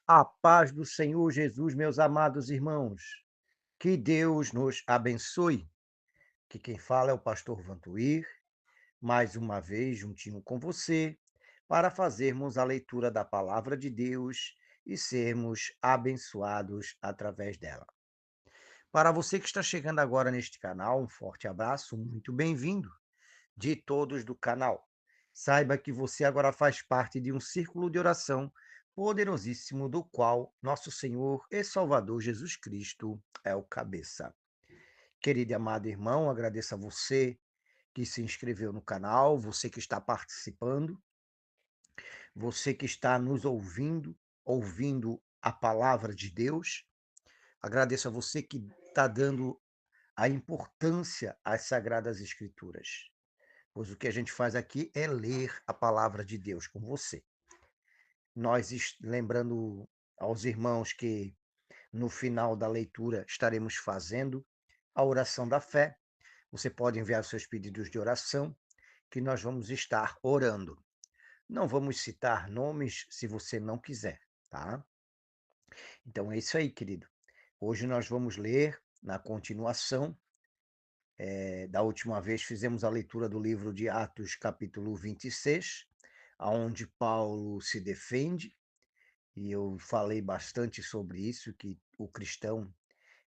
A paz do Senhor Jesus, meus amados irmãos. Que Deus nos abençoe. Que quem fala é o pastor Vantuir, mais uma vez juntinho com você, para fazermos a leitura da palavra de Deus e sermos abençoados através dela. Para você que está chegando agora neste canal, um forte abraço, muito bem-vindo de todos do canal. Saiba que você agora faz parte de um círculo de oração poderosíssimo do qual nosso Senhor e Salvador Jesus Cristo é o cabeça. Querido e amado irmão, agradeço a você que se inscreveu no canal, você que está participando, você que está nos ouvindo, ouvindo a palavra de Deus. Agradeço a você que está dando a importância às Sagradas Escrituras. Pois o que a gente faz aqui é ler a palavra de Deus com você. Lembrando aos irmãos que no final da leitura estaremos fazendo a oração da fé. Você pode enviar os seus pedidos de oração, que nós vamos estar orando. Não vamos citar nomes se você não quiser, tá? Então é isso aí, querido. Hoje nós vamos ler na continuação. Da última vez fizemos a leitura do livro de Atos, capítulo 26, aonde Paulo se defende, e eu falei bastante sobre isso, que o cristão,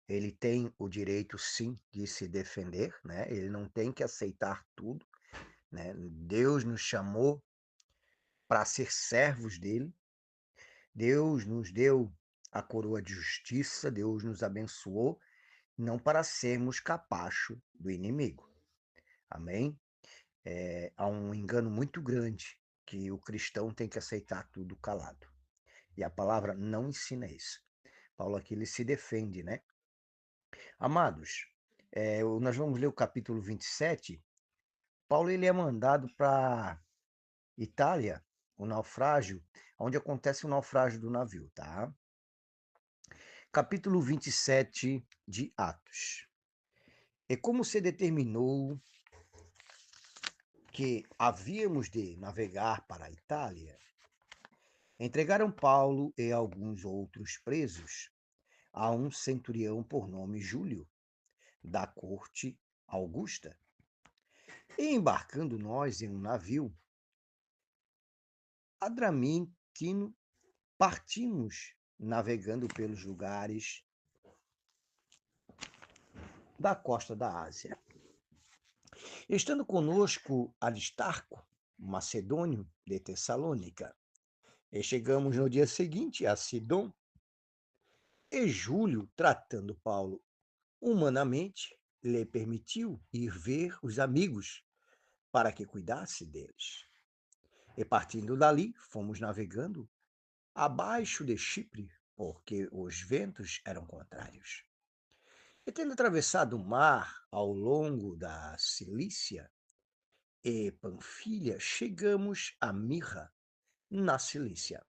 ele tem o direito sim de se defender, né? Ele não tem que aceitar tudo, né? Deus nos chamou para ser servos dele. Deus nos deu a coroa de justiça, Deus nos abençoou, não para sermos capacho do inimigo. Amém? Há um engano muito grande que o cristão tem que aceitar tudo calado. E a palavra não ensina isso. Paulo aqui ele se defende, né? Amados, nós vamos ler o capítulo 27. Paulo ele é mandado para Itália, o naufrágio, onde acontece o naufrágio do navio, tá? Capítulo 27 de Atos. E como se determinou que havíamos de navegar para a Itália, entregaram Paulo e alguns outros presos a um centurião por nome Júlio, da corte Augusta. E embarcando nós em um navio, Adramintino, partimos navegando pelos lugares da costa da Ásia. Estando conosco Aristarco, macedônio de Tessalônica, e chegamos no dia seguinte a Sidom, e Júlio, tratando Paulo humanamente, lhe permitiu ir ver os amigos para que cuidasse deles. E partindo dali, fomos navegando abaixo de Chipre, porque os ventos eram contrários. E tendo atravessado o mar ao longo da Cilícia e Panfilha, chegamos a Mirra, na Cilícia.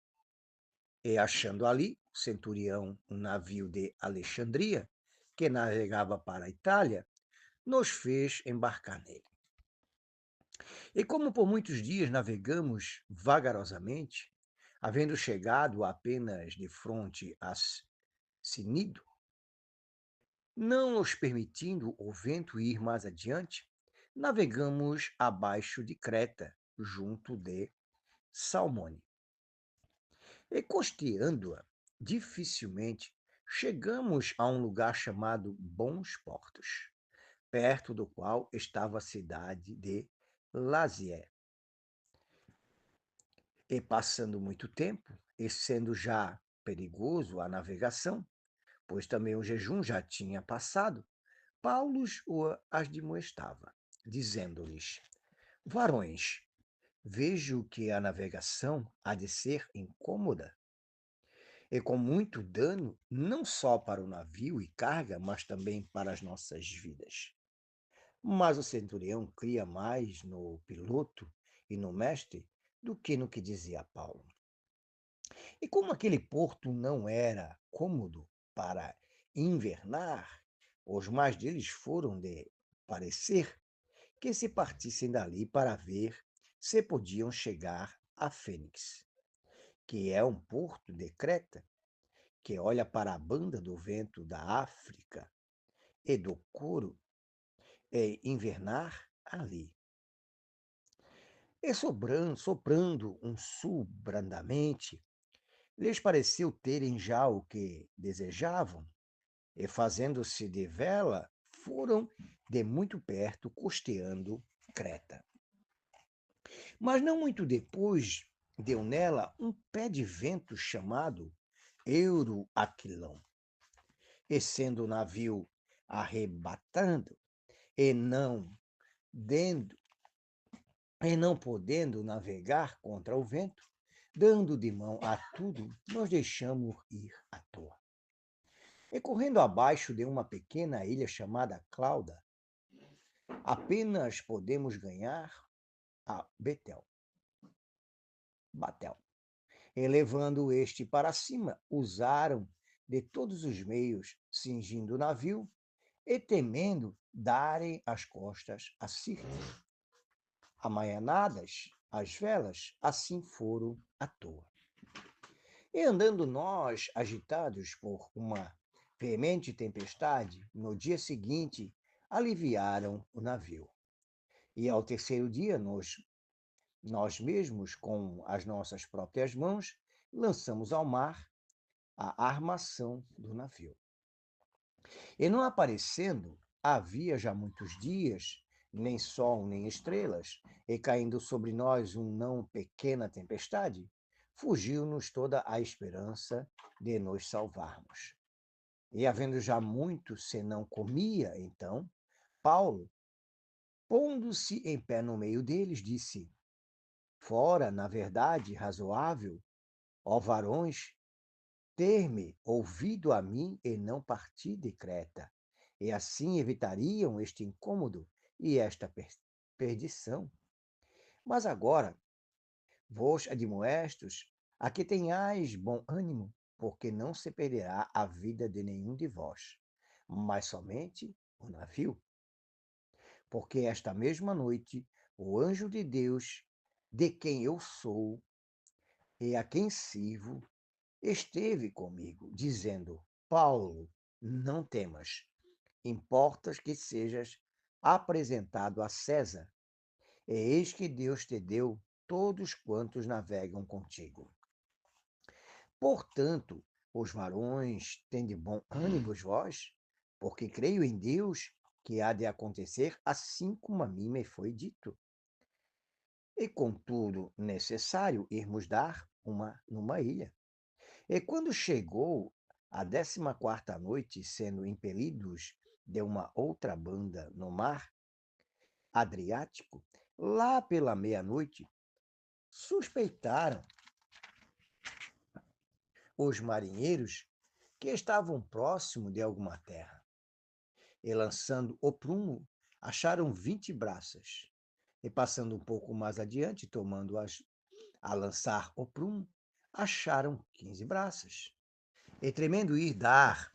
E achando ali o centurião um navio de Alexandria, que navegava para a Itália, nos fez embarcar nele. E como por muitos dias navegamos vagarosamente, havendo chegado apenas de fronte a Sinido, não nos permitindo o vento ir mais adiante, navegamos abaixo de Creta, junto de Salmone. E costeando-a, dificilmente chegamos a um lugar chamado Bons Portos, perto do qual estava a cidade de Lazié. E passando muito tempo, e sendo já perigoso a navegação, pois também o jejum já tinha passado, Paulo as demoestava, dizendo-lhes: Varões, vejo que a navegação há de ser incômoda e com muito dano, não só para o navio e carga, mas também para as nossas vidas. Mas o centurião cria mais no piloto e no mestre do que no que dizia Paulo. E como aquele porto não era cômodo para invernar, os mais deles foram de parecer que se partissem dali para ver se podiam chegar a Fênix, que é um porto de Creta, que olha para a banda do vento da África e do couro, é invernar ali. E soprando um sul brandamente, lhes pareceu terem já o que desejavam, e fazendo-se de vela, foram de muito perto costeando Creta. Mas não muito depois deu nela um pé de vento chamado Euroaquilão, e sendo o navio arrebatando e dendo, e não podendo navegar contra o vento, dando de mão a tudo, nós deixamos ir à toa. E correndo abaixo de uma pequena ilha chamada Clauda, apenas podemos ganhar a Batel. Elevando este para cima, usaram de todos os meios, cingindo o navio e temendo darem as costas a Sirte. Amaianadas as velas, assim foram à toa. E andando nós, agitados por uma veemente tempestade, no dia seguinte aliviaram o navio. E ao terceiro dia, nós mesmos, com as nossas próprias mãos, lançamos ao mar a armação do navio. E não aparecendo, havia já muitos dias, nem sol nem estrelas, e caindo sobre nós um não pequena tempestade, fugiu-nos toda a esperança de nos salvarmos. E havendo já muito se não comia, então, Paulo, pondo-se em pé no meio deles, disse: Fora, na verdade, razoável, ó varões, ter-me ouvido a mim e não partir de Creta, e assim evitariam este incômodo e esta perdição. Mas agora vos admoestos a que tenhais bom ânimo, porque não se perderá a vida de nenhum de vós, mas somente o navio. Porque esta mesma noite o anjo de Deus, de quem eu sou e a quem sirvo, esteve comigo, dizendo: Paulo, não temas, importas que sejas apresentado a César, e eis que Deus te deu todos quantos navegam contigo. Portanto, os varões, tende bom ânimo vós, porque creio em Deus que há de acontecer assim como a mim me foi dito. E contudo necessário irmos dar numa ilha. E quando chegou a 14ª noite, sendo impelidos de uma outra banda no mar Adriático, lá pela meia-noite, suspeitaram os marinheiros que estavam próximo de alguma terra. E lançando o prumo, acharam 20 braças. E passando um pouco mais adiante, tomando-as a lançar o prumo, acharam 15 braças. E tremendo ir dar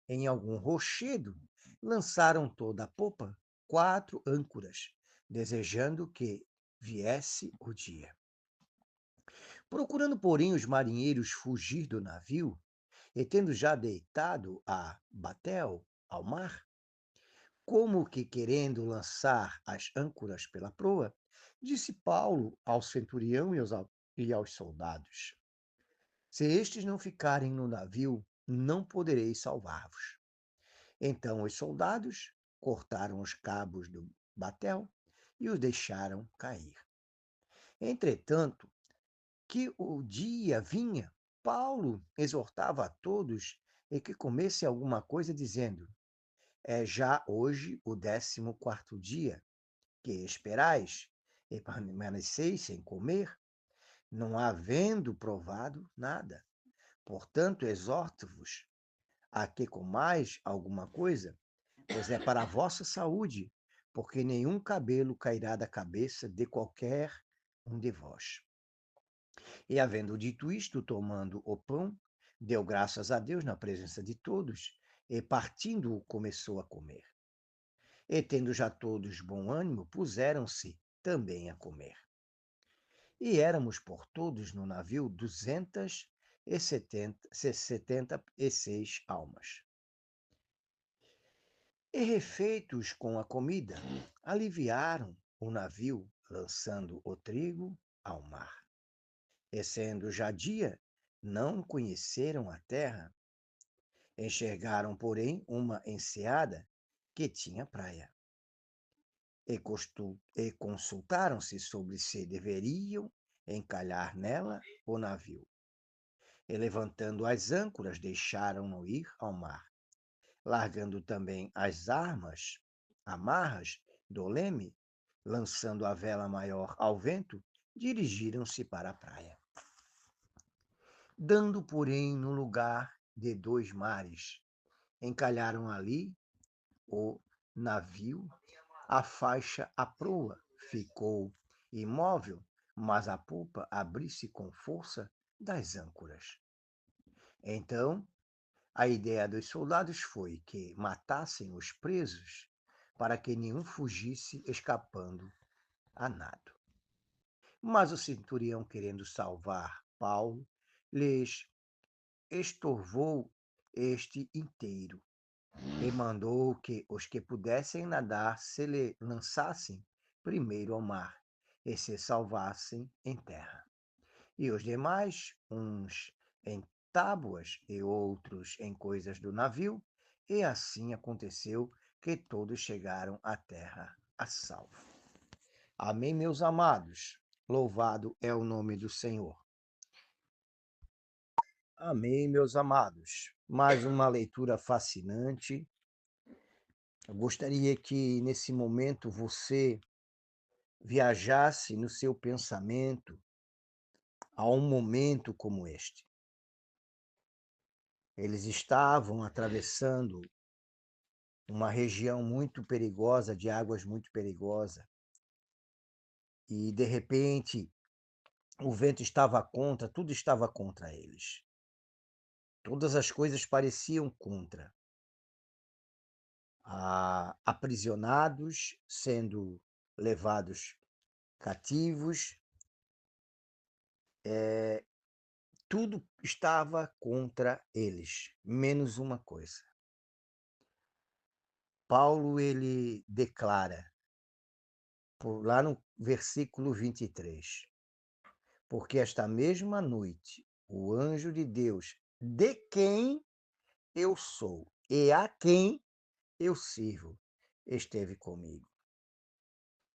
em algum rochedo, lançaram toda a popa 4 âncoras, desejando que viesse o dia. Procurando, porém, os marinheiros fugir do navio, e tendo já deitado a batel ao mar, como que querendo lançar as âncoras pela proa, disse Paulo ao centurião e aos soldados: Se estes não ficarem no navio, não poderei salvar-vos. Então os soldados cortaram os cabos do batel e os deixaram cair. Entretanto, que o dia vinha, Paulo exortava a todos e que comesse alguma coisa, dizendo: É já hoje o 14º dia, que esperais e permaneceis sem comer, não havendo provado nada. Portanto, exorto-vos a que comais alguma coisa, pois é para a vossa saúde, porque nenhum cabelo cairá da cabeça de qualquer um de vós. E havendo dito isto, tomando o pão, deu graças a Deus na presença de todos, e partindo-o começou a comer. E tendo já todos bom ânimo, puseram-se também a comer. E éramos por todos no navio 76 almas. E refeitos com a comida, aliviaram o navio, lançando o trigo ao mar. E sendo já dia, não conheceram a terra. Enxergaram, porém, uma enseada que tinha praia. E consultaram-se sobre se deveriam encalhar nela o navio. E levantando as âncoras, deixaram-no ir ao mar. Largando também as amarras do leme, lançando a vela maior ao vento, dirigiram-se para a praia. Dando, porém, no lugar de 2 mares, encalharam ali o navio, a faixa à proa ficou imóvel, mas a polpa abriu-se com força das âncoras. Então, a ideia dos soldados foi que matassem os presos para que nenhum fugisse escapando a nado. Mas o centurião, querendo salvar Paulo, lhes estorvou este inteiro e mandou que os que pudessem nadar se lhe lançassem primeiro ao mar e se salvassem em terra. E os demais, uns em tábuas e outros em coisas do navio, e assim aconteceu que todos chegaram à terra a salvo. Amém, meus amados. Louvado é o nome do Senhor. Amém, meus amados. Mais uma leitura fascinante. Eu gostaria que nesse momento você viajasse no seu pensamento a um momento como este. Eles estavam atravessando uma região muito perigosa, de águas muito perigosas, e de repente o vento estava contra, tudo estava contra eles. Todas as coisas pareciam contra. Aprisionados, sendo levados cativos, tudo estava contra eles, menos uma coisa. Paulo, ele declara, lá no versículo 23, porque esta mesma noite o anjo de Deus, de quem eu sou e a quem eu sirvo, esteve comigo.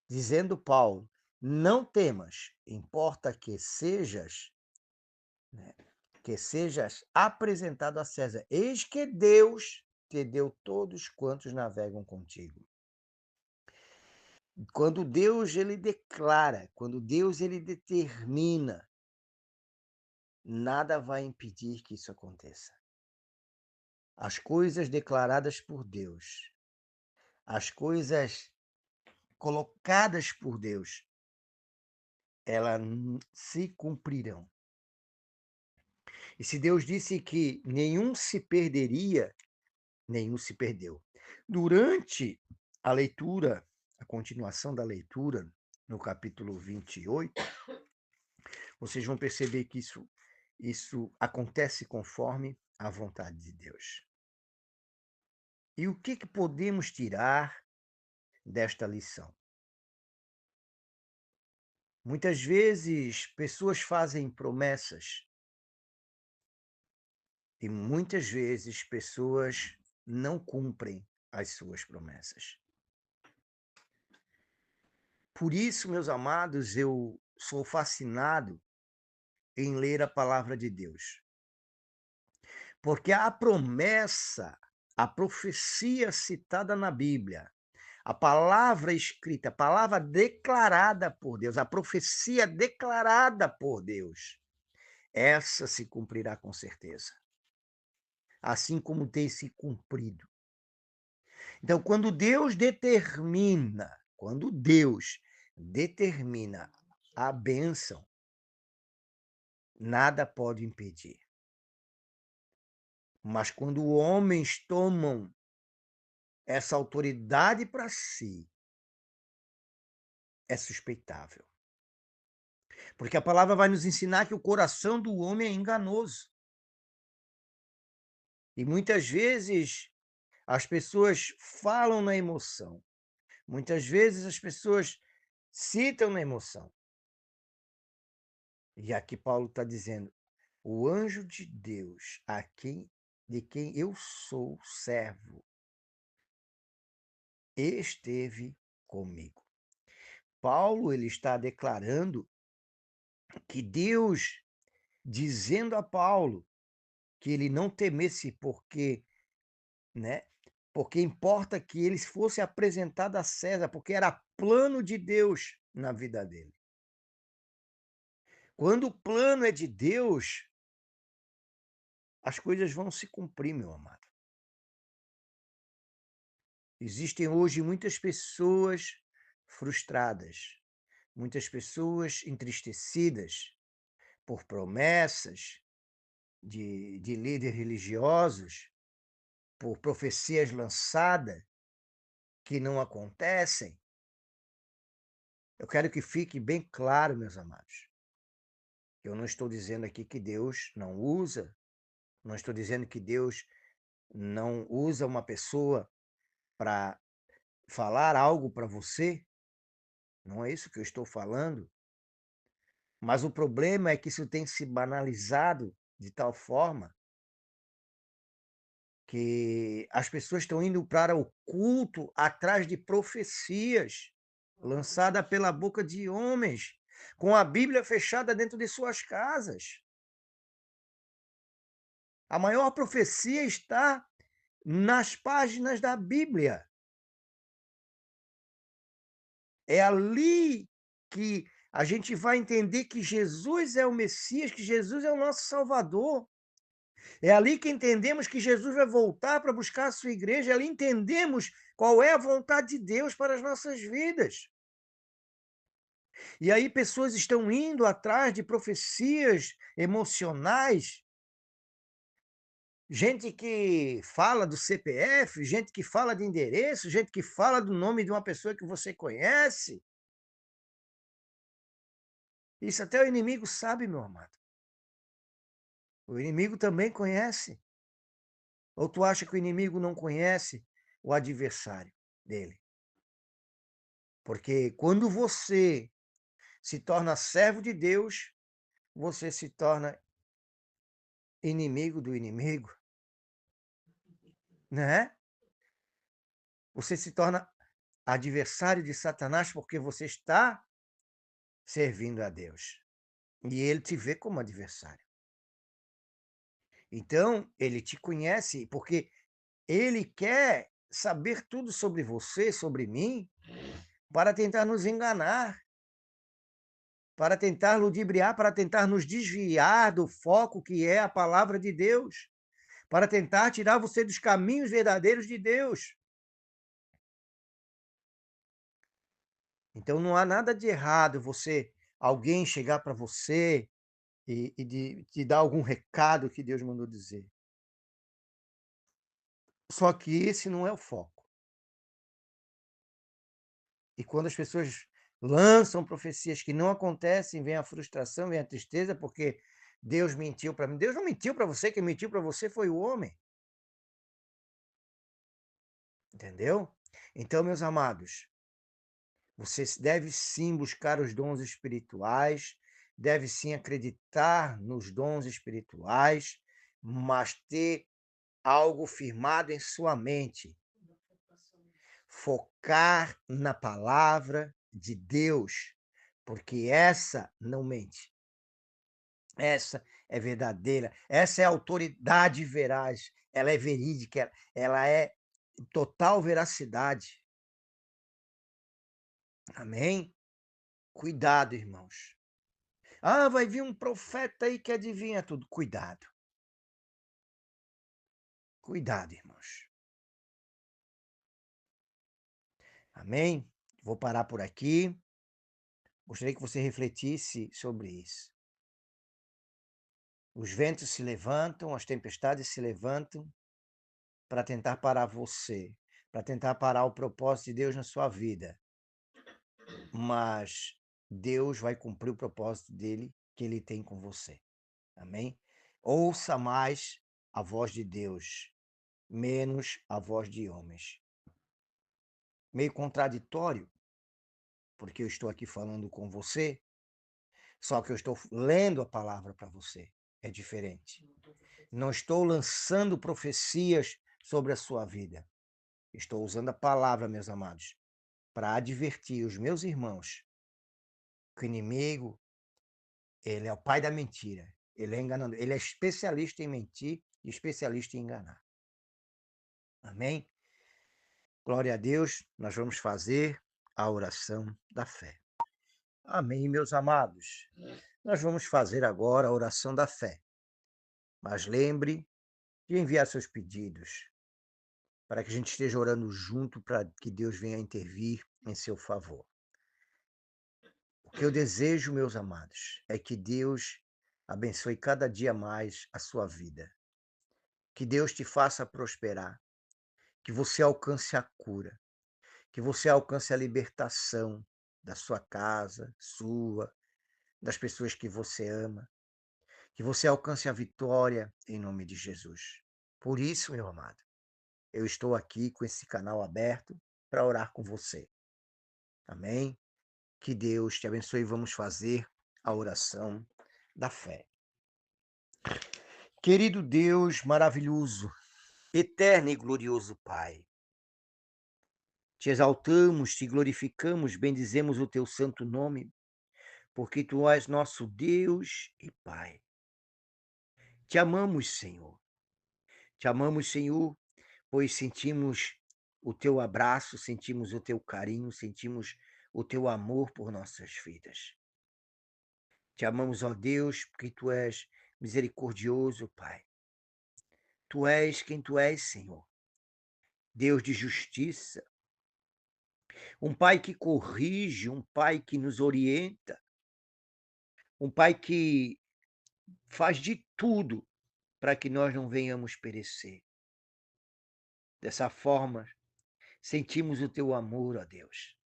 Dizendo Paulo, não temas, importa que sejas apresentado a César. Eis que Deus te deu todos quantos navegam contigo. Quando Deus ele declara, quando Deus ele determina, nada vai impedir que isso aconteça. As coisas declaradas por Deus, as coisas colocadas por Deus, elas se cumprirão. E se Deus disse que nenhum se perderia, nenhum se perdeu. Durante a leitura, a continuação da leitura, no capítulo 28, vocês vão perceber que isso acontece conforme a vontade de Deus. E o que podemos tirar desta lição? Muitas vezes, pessoas fazem promessas e muitas vezes pessoas não cumprem as suas promessas. Por isso, meus amados, eu sou fascinado em ler a palavra de Deus. Porque a promessa, a profecia citada na Bíblia, a palavra escrita, a palavra declarada por Deus, a profecia declarada por Deus, essa se cumprirá com certeza. Assim como tem se cumprido. Então, quando Deus determina a bênção, nada pode impedir. Mas quando homens tomam essa autoridade para si, é suspeitável. Porque a palavra vai nos ensinar que o coração do homem é enganoso. E muitas vezes as pessoas falam na emoção. Muitas vezes as pessoas citam na emoção. E aqui Paulo está dizendo: o anjo de Deus, de quem eu sou servo, esteve comigo. Paulo ele está declarando que Deus, dizendo a Paulo que ele não temesse porque, né? Porque importa que ele fosse apresentado a César, porque era plano de Deus na vida dele. Quando o plano é de Deus, as coisas vão se cumprir, meu amado. Existem hoje muitas pessoas frustradas, muitas pessoas entristecidas por promessas de líderes religiosos, por profecias lançadas que não acontecem. Eu quero que fique bem claro, meus amados. Eu não estou dizendo aqui que Deus não usa, não estou dizendo que Deus não usa uma pessoa para falar algo para você. Não é isso que eu estou falando. Mas o problema é que isso tem se banalizado de tal forma que as pessoas estão indo para o culto atrás de profecias lançadas pela boca de homens, com a Bíblia fechada dentro de suas casas. A maior profecia está nas páginas da Bíblia. É ali que a gente vai entender que Jesus é o Messias, que Jesus é o nosso Salvador. É ali que entendemos que Jesus vai voltar para buscar a sua igreja. É ali entendemos qual é a vontade de Deus para as nossas vidas. E aí pessoas estão indo atrás de profecias emocionais, gente que fala do CPF, gente que fala de endereço, gente que fala do nome de uma pessoa que você conhece. Isso até o inimigo sabe, meu amado. O inimigo também conhece. Ou tu acha que o inimigo não conhece o adversário dele? Porque quando você se torna servo de Deus, você se torna inimigo do inimigo, né? Você se torna adversário de Satanás porque você está servindo a Deus. E ele te vê como adversário. Então, ele te conhece porque ele quer saber tudo sobre você, sobre mim, para tentar nos enganar, para tentar ludibriar, para tentar nos desviar do foco que é a palavra de Deus, para tentar tirar você dos caminhos verdadeiros de Deus. Então não há nada de errado alguém chegar para você e te dar algum recado que Deus mandou dizer. Só que esse não é o foco. E quando as pessoas lançam profecias que não acontecem, vem a frustração, vem a tristeza, porque Deus mentiu para mim. Deus não mentiu para você, quem mentiu para você foi o homem. Entendeu? Então, meus amados, você deve sim buscar os dons espirituais, deve sim acreditar nos dons espirituais, mas ter algo firmado em sua mente. Focar na palavra de Deus, porque essa não mente. Essa é verdadeira, essa é autoridade veraz, ela é verídica, ela é total veracidade. Amém? Cuidado, irmãos. Ah, vai vir um profeta aí que adivinha tudo. Cuidado. Cuidado, irmãos. Amém? Vou parar por aqui. Gostaria que você refletisse sobre isso. Os ventos se levantam, as tempestades se levantam para tentar parar você, para tentar parar o propósito de Deus na sua vida. Mas Deus vai cumprir o propósito dele que ele tem com você. Amém? Ouça mais a voz de Deus, menos a voz de homens. Meio contraditório, porque eu estou aqui falando com você, só que eu estou lendo a palavra para você. É diferente. Não estou lançando profecias sobre a sua vida. Estou usando a palavra, meus amados, para advertir os meus irmãos que o inimigo, ele é o pai da mentira. Ele é enganador. Ele é especialista em mentir e especialista em enganar. Amém? Glória a Deus. Nós vamos fazer a oração da fé. Amém, meus amados. Nós vamos fazer agora a oração da fé. Mas lembre de enviar seus pedidos para que a gente esteja orando junto para que Deus venha intervir em seu favor. O que eu desejo, meus amados, é que Deus abençoe cada dia mais a sua vida. Que Deus te faça prosperar, que você alcance a cura, que você alcance a libertação da sua casa, sua, das pessoas que você ama, que você alcance a vitória em nome de Jesus. Por isso, meu amado, eu estou aqui com esse canal aberto para orar com você. Amém? Que Deus te abençoe e vamos fazer a oração da fé. Querido Deus maravilhoso, eterno e glorioso Pai, te exaltamos, te glorificamos, bendizemos o teu santo nome, porque tu és nosso Deus e Pai. Te amamos, Senhor. Te amamos, Senhor, pois sentimos o teu abraço, sentimos o teu carinho, sentimos o teu amor por nossas vidas. Te amamos, ó Deus, porque tu és misericordioso, Pai. Tu és quem tu és, Senhor. Deus de justiça, um Pai que corrige, um Pai que nos orienta, um Pai que faz de tudo para que nós não venhamos perecer. Dessa forma, sentimos o teu amor, ó Deus,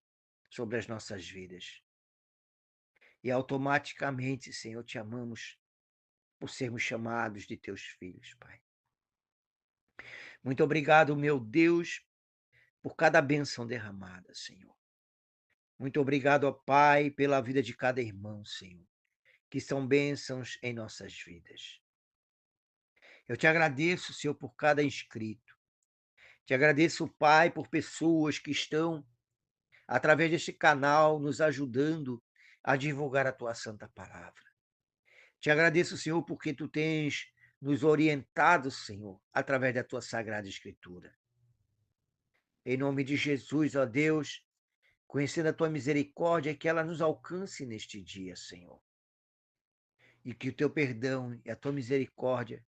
sobre as nossas vidas. E automaticamente, Senhor, te amamos por sermos chamados de teus filhos, Pai. Muito obrigado, meu Deus, por cada bênção derramada, Senhor. Muito obrigado, ó Pai, pela vida de cada irmão, Senhor, que são bênçãos em nossas vidas. Eu te agradeço, Senhor, por cada inscrito. Te agradeço, Pai, por pessoas que estão, através deste canal, nos ajudando a divulgar a tua santa palavra. Te agradeço, Senhor, porque tu tens nos orientado, Senhor, através da tua sagrada escritura. Em nome de Jesus, ó Deus, conhecendo a tua misericórdia, que ela nos alcance neste dia, Senhor. E que o teu perdão e a tua misericórdia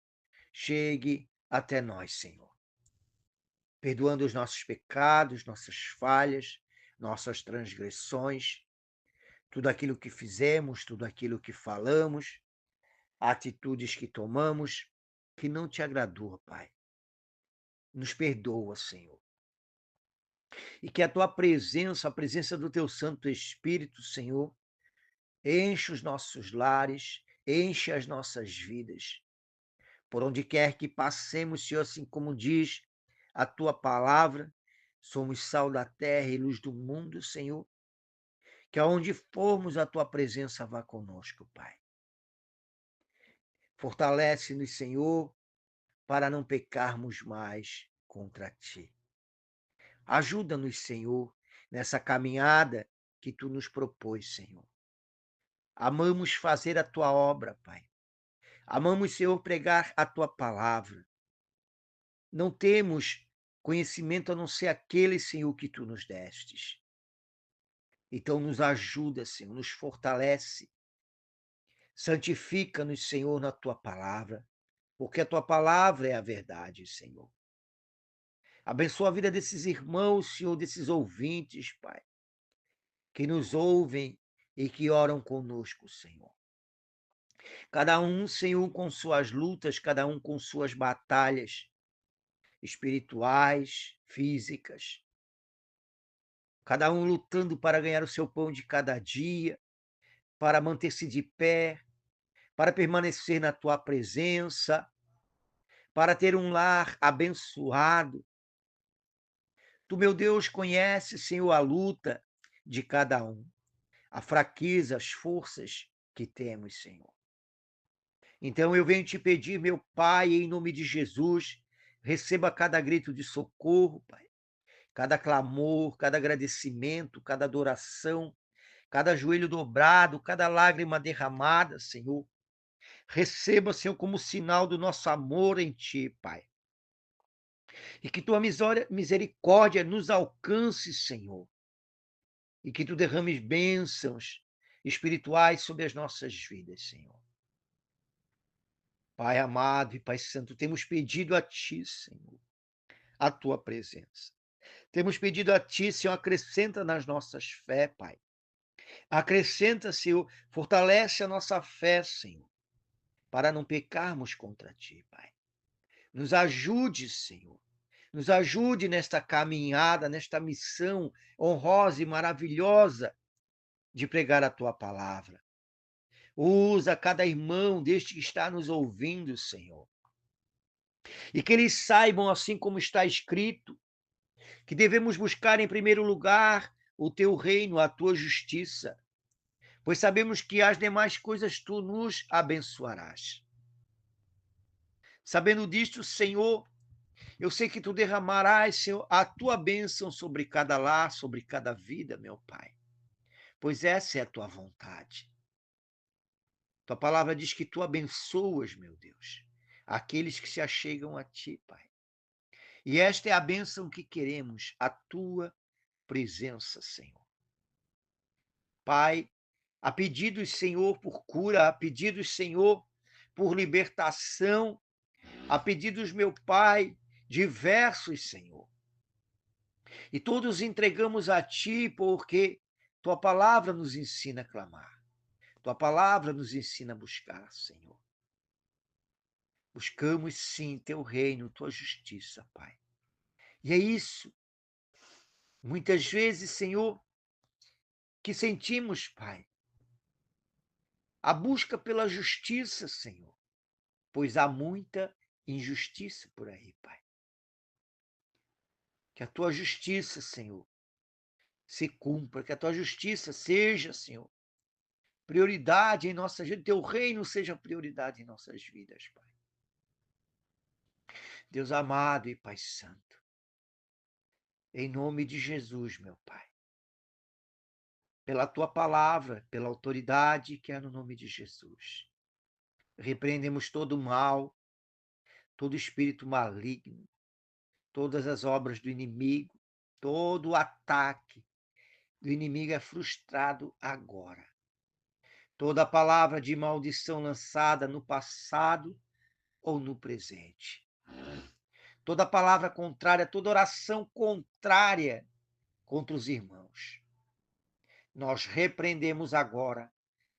chegue até nós, Senhor. Perdoando os nossos pecados, nossas falhas, nossas transgressões, tudo aquilo que fizemos, tudo aquilo que falamos, atitudes que tomamos, que não te agradou, Pai. Nos perdoa, Senhor. E que a tua presença, a presença do teu Santo Espírito, Senhor, enche os nossos lares, enche as nossas vidas. Por onde quer que passemos, Senhor, assim como diz a tua palavra, somos sal da terra e luz do mundo, Senhor. Que aonde formos, a tua presença vá conosco, Pai. Fortalece-nos, Senhor, para não pecarmos mais contra ti. Ajuda-nos, Senhor, nessa caminhada que tu nos propôs, Senhor. Amamos fazer a tua obra, Pai. Amamos, Senhor, pregar a tua palavra. Não temos conhecimento a não ser aquele, Senhor, que tu nos destes. Então nos ajuda, Senhor, nos fortalece. Santifica-nos, Senhor, na tua palavra, porque a tua palavra é a verdade, Senhor. Abençoa a vida desses irmãos, Senhor, desses ouvintes, Pai, que nos ouvem e que oram conosco, Senhor. Cada um, Senhor, com suas lutas, cada um com suas batalhas espirituais, físicas, cada um lutando para ganhar o seu pão de cada dia, para manter-se de pé, para permanecer na tua presença, para ter um lar abençoado. Tu, meu Deus, conheces, Senhor, a luta de cada um, a fraqueza, as forças que temos, Senhor. Então eu venho te pedir, meu Pai, em nome de Jesus, receba cada grito de socorro, Pai, cada clamor, cada agradecimento, cada adoração, cada joelho dobrado, cada lágrima derramada, Senhor. Receba, Senhor, como sinal do nosso amor em Ti, Pai. E que Tua misericórdia nos alcance, Senhor. E que Tu derrames bênçãos espirituais sobre as nossas vidas, Senhor. Pai amado e Pai santo, temos pedido a Ti, Senhor, a Tua presença. Temos pedido a Ti, Senhor, acrescenta nas nossas fé, Pai. Acrescenta, Senhor, fortalece a nossa fé, Senhor, para não pecarmos contra Ti, Pai. Nos ajude, Senhor. Nos ajude nesta caminhada, nesta missão honrosa e maravilhosa de pregar a Tua palavra. Usa cada irmão deste que está nos ouvindo, Senhor. E que eles saibam, assim como está escrito, que devemos buscar em primeiro lugar o Teu reino, a Tua justiça, pois sabemos que as demais coisas Tu nos abençoarás. Sabendo disto, Senhor, eu sei que Tu derramarás, Senhor, a Tua bênção sobre cada lar, sobre cada vida, meu Pai, pois essa é a Tua vontade. Tua palavra diz que Tu abençoas, meu Deus, aqueles que se achegam a Ti, Pai. E esta é a bênção que queremos, a Tua presença, Senhor. Pai, a pedidos, Senhor, por cura, a pedidos, Senhor, por libertação, a pedidos, meu Pai, diversos, Senhor. E todos entregamos a Ti, porque Tua palavra nos ensina a clamar. Tua palavra nos ensina a buscar, Senhor. Buscamos, sim, Teu reino, Tua justiça, Pai. E é isso, muitas vezes, Senhor, que sentimos, Pai, a busca pela justiça, Senhor, pois há muita injustiça por aí, Pai. Que a Tua justiça, Senhor, se cumpra, que a Tua justiça seja, Senhor, prioridade em nossas vidas, Teu reino seja prioridade em nossas vidas, Pai. Deus amado e Pai santo, em nome de Jesus, meu Pai, pela Tua palavra, pela autoridade que é no nome de Jesus, repreendemos todo o mal, todo espírito maligno, todas as obras do inimigo, todo o ataque do inimigo é frustrado agora. Toda palavra de maldição lançada no passado ou no presente. Toda palavra contrária, toda oração contrária contra os irmãos. Nós repreendemos agora,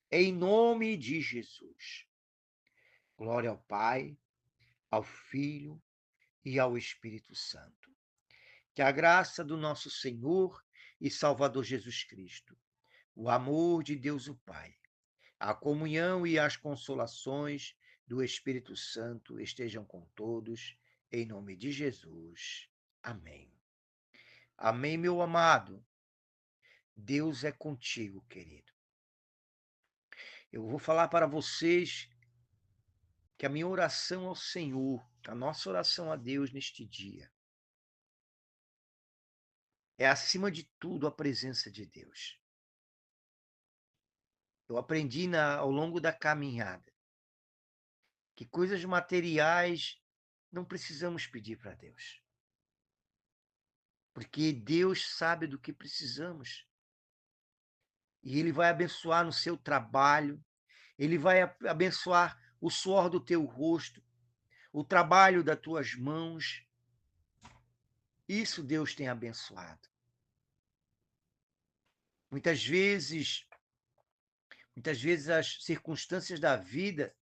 em nome de Jesus. Glória ao Pai, ao Filho e ao Espírito Santo. Que a graça do nosso Senhor e Salvador Jesus Cristo, o amor de Deus o Pai, a comunhão e as consolações do Espírito Santo estejam com todos, em nome de Jesus. Amém. Amém, meu amado. Deus é contigo, querido. Eu vou falar para vocês que a minha oração ao Senhor, a nossa oração a Deus neste dia, é acima de tudo a presença de Deus. Eu aprendi ao longo da caminhada que coisas materiais não precisamos pedir para Deus. Porque Deus sabe do que precisamos. E Ele vai abençoar no seu trabalho, Ele vai abençoar o suor do teu rosto, o trabalho das tuas mãos. Isso Deus tem abençoado. Muitas vezes as circunstâncias da vida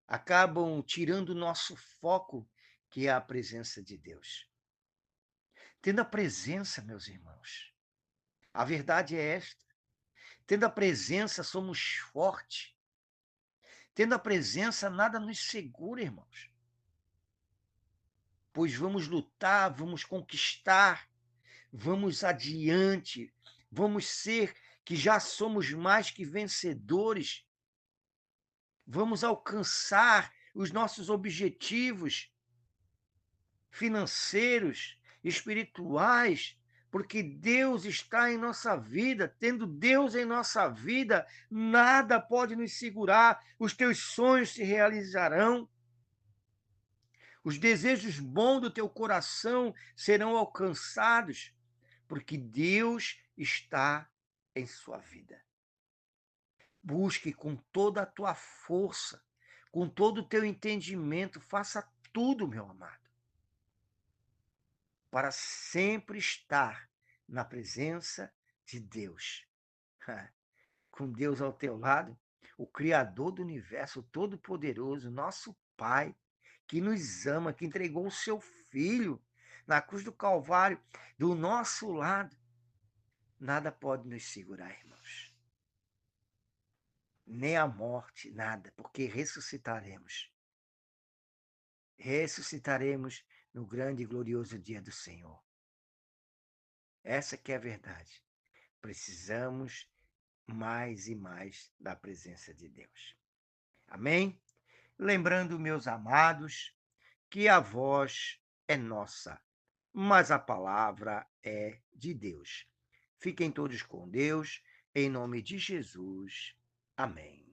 acabam tirando o nosso foco, que é a presença de Deus. Tendo a presença, meus irmãos, a verdade é esta. Tendo a presença, somos fortes. Tendo a presença, nada nos segura, irmãos. pois vamos lutar, vamos conquistar, vamos adiante, vamos ser que já somos mais que vencedores, vamos alcançar os nossos objetivos financeiros, espirituais, porque Deus está em nossa vida. Tendo Deus em nossa vida, nada pode nos segurar. Os teus sonhos se realizarão. Os desejos bons do teu coração serão alcançados, porque Deus está em sua vida. Busque com toda a tua força, com todo o teu entendimento, faça tudo, meu amado, para sempre estar na presença de Deus. Com Deus ao teu lado, o Criador do universo, o Todo-Poderoso, nosso Pai, que nos ama, que entregou o seu Filho na cruz do Calvário, do nosso lado. Nada pode nos segurar, irmãos. Nem a morte, nada, porque ressuscitaremos. Ressuscitaremos no grande e glorioso dia do Senhor. Essa que é a verdade. Precisamos mais e mais da presença de Deus. Amém? Lembrando, meus amados, que a voz é nossa, mas a palavra é de Deus. Fiquem todos com Deus, em nome de Jesus. Amém.